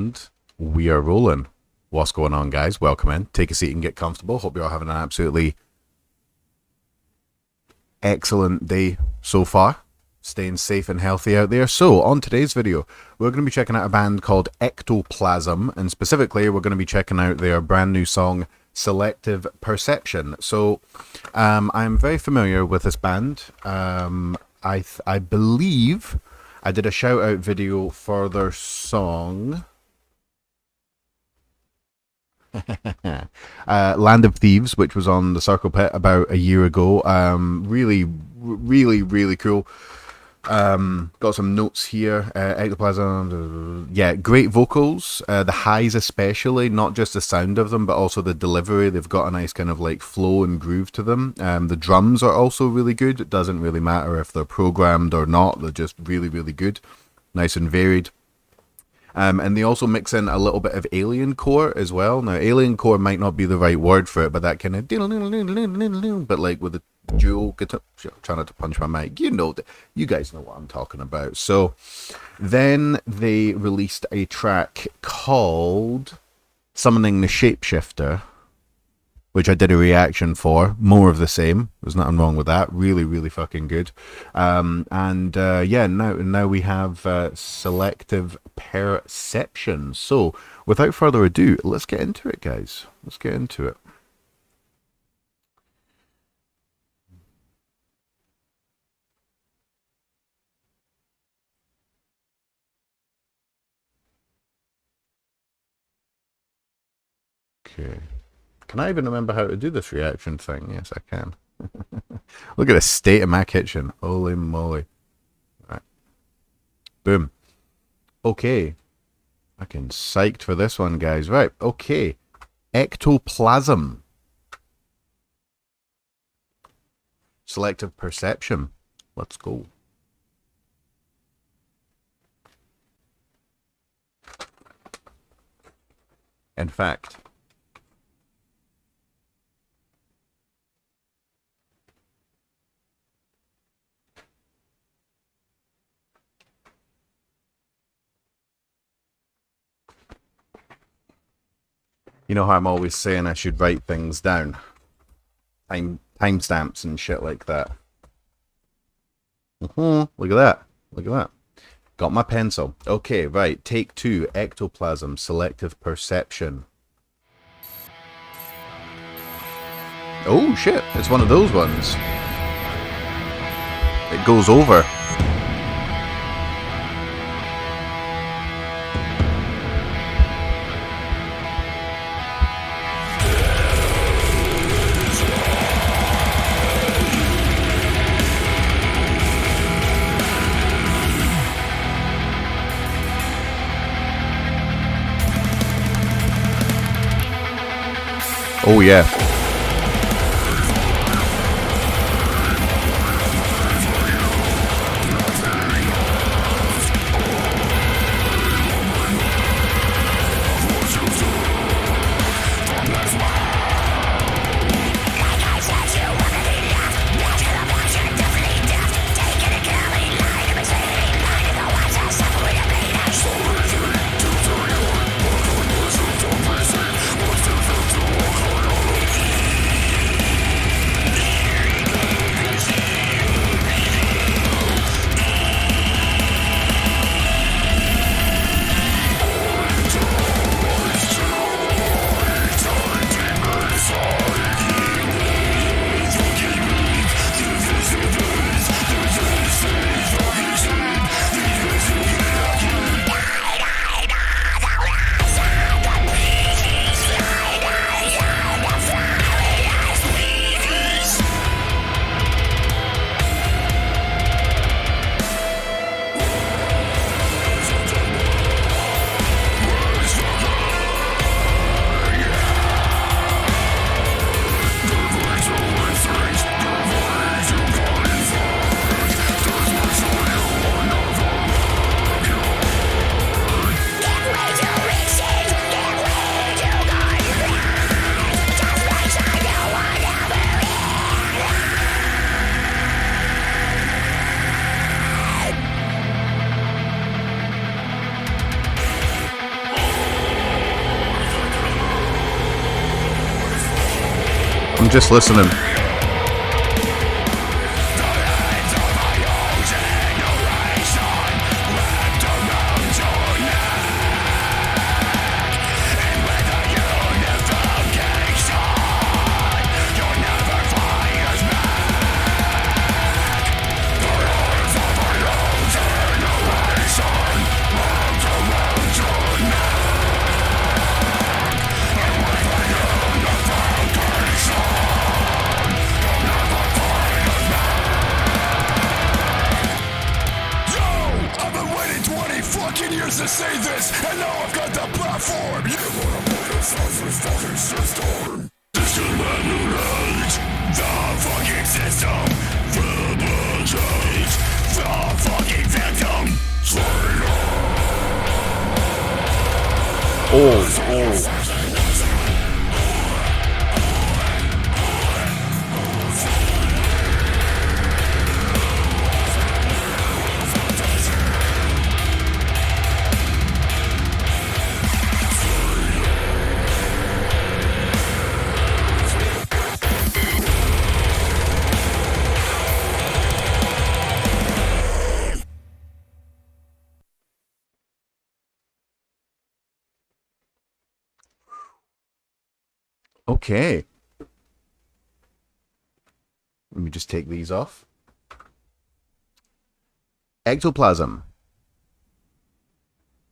And we are rolling. What's going on, guys? Welcome in. Take a seat and get comfortable. Hope you're all having an absolutely excellent day so far. Staying safe and healthy out there. So, on today's video, we're going to be checking out a band called Ectoplasm. And specifically, we're going to be checking out their brand new song, Selective Perception. So, I'm very familiar with this band. I believe I did a shout out video for their song Land of Thieves, which was on the Circle Pit about a year ago. Really cool. Got some notes here. Ectoplasm, yeah, great vocals. The highs especially, not just the sound of them, but also the delivery. They've got a nice kind of like flow and groove to them. The drums are also really good. It doesn't really matter if they're programmed or not. They're just really good. Nice and varied. And they also mix in a little bit of alien core as well. Now, alien core might not be the right word for it, but that kind of but like with the dual guitar, trying not to punch my mic, you guys know what I'm talking about. So then they released a track called Summoning the Shapeshifter, which I did a reaction for. More of the same. There's nothing wrong with that. Really fucking good. Yeah, now we have Selective Perception. So without further ado, let's get into it, guys. Let's get into it. Okay. Can I even remember how to do this reaction thing? Yes, I can. Look at the state of my kitchen. Holy moly. Right. Boom. Okay. Fucking psyched for this one, guys. Right. Okay. Ectoplasm. Selective Perception. Let's go. In fact, you know how I'm always saying I should write things down? Timestamps and shit like that. Look at that. Look at that. Got my pencil. Okay, right. Take 2. Ectoplasm. Selective Perception. Oh, shit. It's one of those ones. It goes over. Oh yeah. I'm just listening. To say this, and now I've got the platform. You wanna put us off this fucking system? Discriminate the fucking system. Validate the fucking victim. Okay. Let me just take these off. Ectoplasm.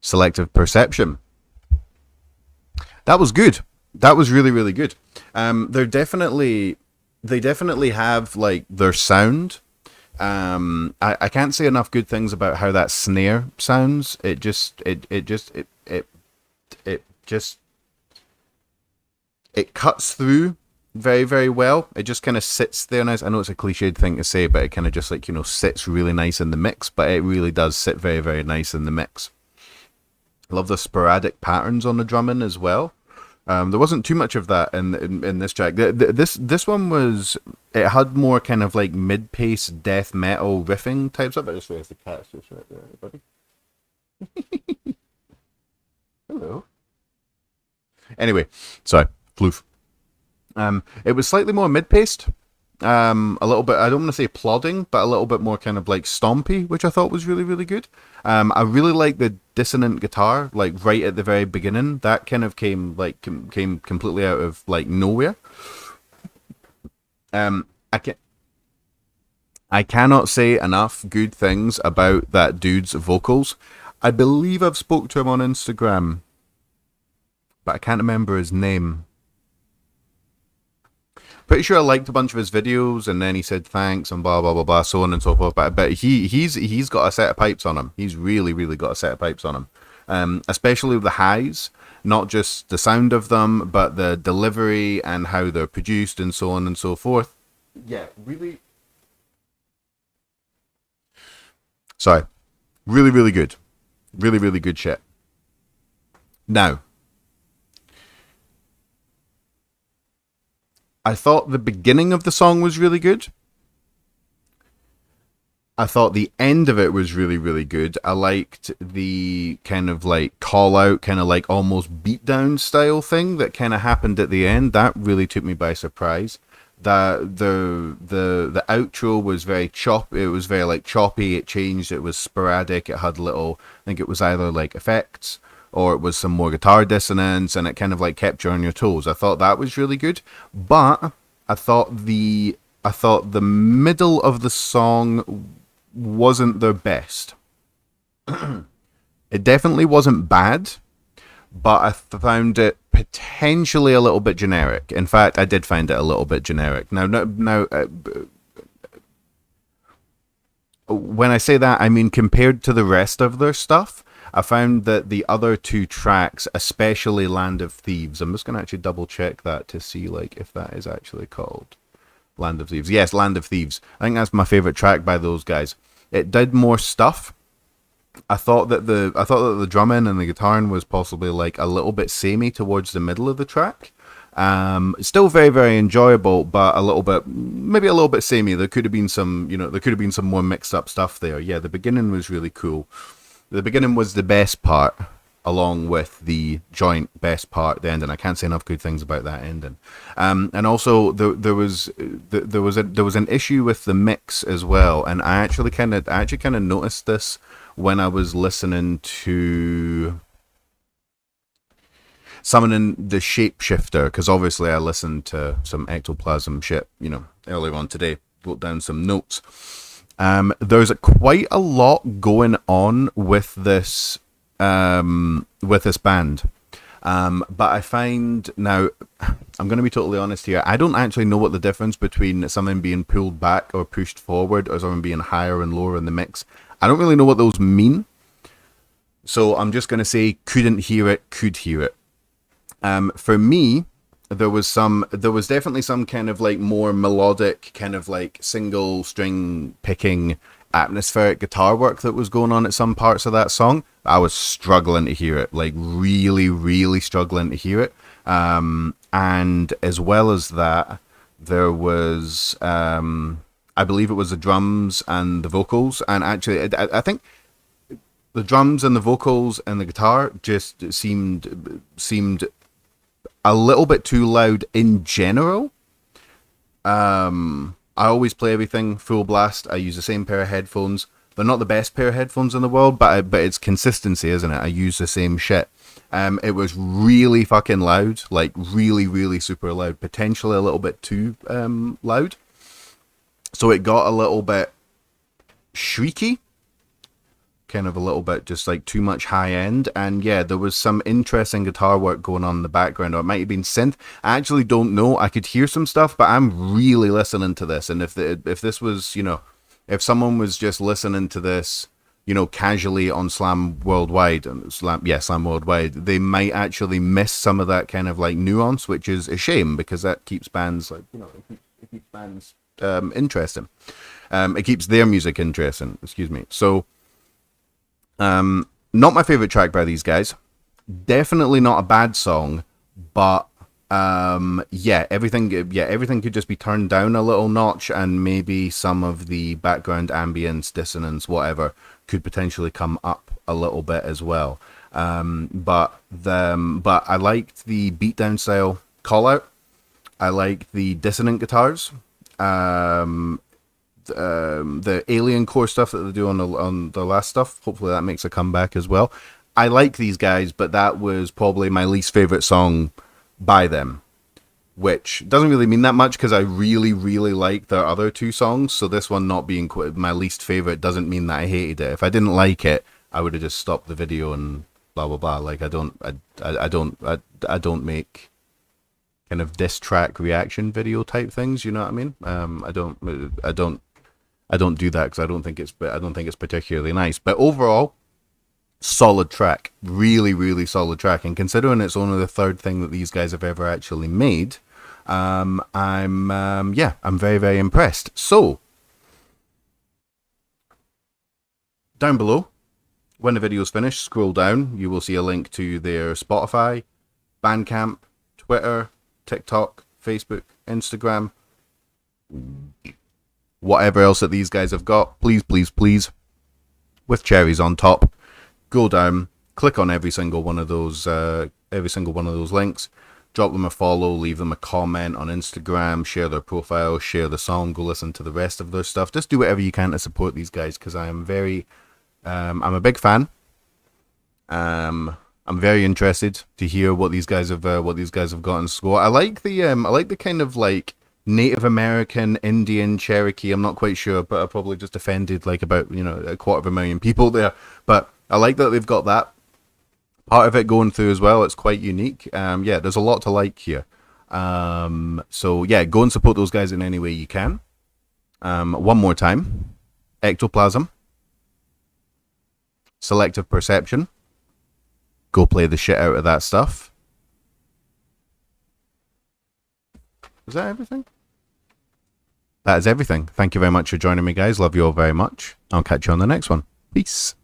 Selective Perception. That was good. That was really, really good. They definitely have like their sound. I can't say enough good things about how that snare sounds. It cuts through very, very well. It just kind of sits there nice. I know it's a cliched thing to say, but it kind of just like, sits really nice in the mix, but it really does sit very, very nice in the mix. I love the sporadic patterns on the drumming as well. There wasn't too much of that in this track. This one was, it had more kind of like mid-pace death metal riffing type stuff. I just realized the cat's just right there, buddy. Hello. Anyway, sorry. Floof. It was slightly more mid-paced, a little bit, I don't want to say plodding, but a little bit more kind of like stompy, which I thought was really, really good. I really like the dissonant guitar, like right at the very beginning. That kind of came completely out of like nowhere. I cannot say enough good things about that dude's vocals. I believe I've spoke to him on Instagram, but I can't remember his name. Pretty sure I liked a bunch of his videos, and then he said thanks and blah blah blah blah, so on and so forth. But he's got a set of pipes on him. He's really got a set of pipes on him, especially with the highs, not just the sound of them, but the delivery and how they're produced and so on and so forth. Yeah, really. Sorry, really good, really good shit. Now, I thought the beginning of the song was really good. I thought the end of it was really good. I liked the kind of like call out, kind of like almost beatdown style thing that kind of happened at the end. That really took me by surprise. The outro was very choppy. It was very like choppy. It changed. It was sporadic. It had little, I think it was either like effects or it was some more guitar dissonance, and it kind of like kept you on your toes. I thought that was really good, but I thought the middle of the song wasn't their best. It definitely wasn't bad, but I found it potentially a little bit generic. In fact, I did find it a little bit generic. Now, when I say that, I mean compared to the rest of their stuff. I found that the other two tracks, especially Land of Thieves, I'm just going to actually double check that to see like if that is actually called Land of Thieves. Yes, Land of Thieves. I think that's my favorite track by those guys. It did more stuff. I thought that the drumming and the guitaring was possibly like a little bit samey towards the middle of the track. Still very enjoyable, but maybe a little bit samey. There could have been some more mixed up stuff there. Yeah, the beginning was really cool. The beginning was the best part. along with the joint best part, the ending. I can't say enough good things about that ending. And also there was an issue with the mix as well, and I actually kind of noticed this when I was listening to Summoning the Shapeshifter, because obviously I listened to some Ectoplasm shit, earlier on today, wrote down some notes. There's quite a lot going on with this band. But I find now, I'm going to be totally honest here, I don't actually know what the difference between something being pulled back or pushed forward or something being higher and lower in the mix. I don't really know what those mean. So I'm just going to say couldn't hear it, could hear it. For me, there was definitely some kind of like more melodic, kind of like single string picking atmospheric guitar work that was going on at some parts of that song. I was struggling to hear it, like really, really struggling to hear it. And as well as that, there was, I believe it was the drums and the vocals. And actually, I think the drums and the vocals and the guitar just seemed a little bit too loud in general. I always play everything full blast. I use the same pair of headphones. They're not the best pair of headphones in the world, but it's consistency, isn't it? I use the same shit. It was really fucking loud, like really, really super loud, potentially a little bit too loud. So it got a little bit shrieky. Kind of a little bit just like too much high end, and yeah, there was some interesting guitar work going on in the background, or it might have been synth. I actually don't know. I could hear some stuff, but I'm really listening to this, and if this was, if someone was just listening to this, casually on Slam Worldwide, Slam Worldwide, they might actually miss some of that kind of like nuance, which is a shame because that keeps bands like it keeps bands interesting. It keeps their music interesting. Excuse me. So. Not my favorite track by these guys. Definitely not a bad song, but everything could just be turned down a little notch, and maybe some of the background ambience, dissonance, whatever, could potentially come up a little bit as well. But I liked the beatdown style call out. I like the dissonant guitars. The alien core stuff that they do on the last stuff. Hopefully that makes a comeback as well. I like these guys, but that was probably my least favorite song by them, which doesn't really mean that much because I really, really like their other two songs. So this one not being my least favorite doesn't mean that I hated it. If I didn't like it, I would have just stopped the video and blah blah blah. Like I don't make kind of diss track reaction video type things. You know what I mean? I don't do that because I don't think it's particularly nice. But overall, solid track, really, really solid track. And considering it's only the third thing that these guys have ever actually made, I'm very, very impressed. So down below, when the video's finished, scroll down. You will see a link to their Spotify, Bandcamp, Twitter, TikTok, Facebook, Instagram. Whatever else that these guys have got, please, with cherries on top, go down, click on every single one of those links, drop them a follow, leave them a comment on Instagram, share their profile, share the song, go listen to the rest of their stuff. Just do whatever you can to support these guys because I'm a big fan. I'm very interested to hear what these guys have got in store. I like the kind of like Native American, Indian, Cherokee. I'm not quite sure, but I probably just offended like about 250,000 people there. But I like that they've got that part of it going through as well. It's quite unique. There's a lot to like here. So yeah, go and support those guys in any way you can. One more time, Ectoplasm, Selective Perception. Go play the shit out of that stuff. Is that everything? That is everything. Thank you very much for joining me, guys. Love you all very much. I'll catch you on the next one. Peace.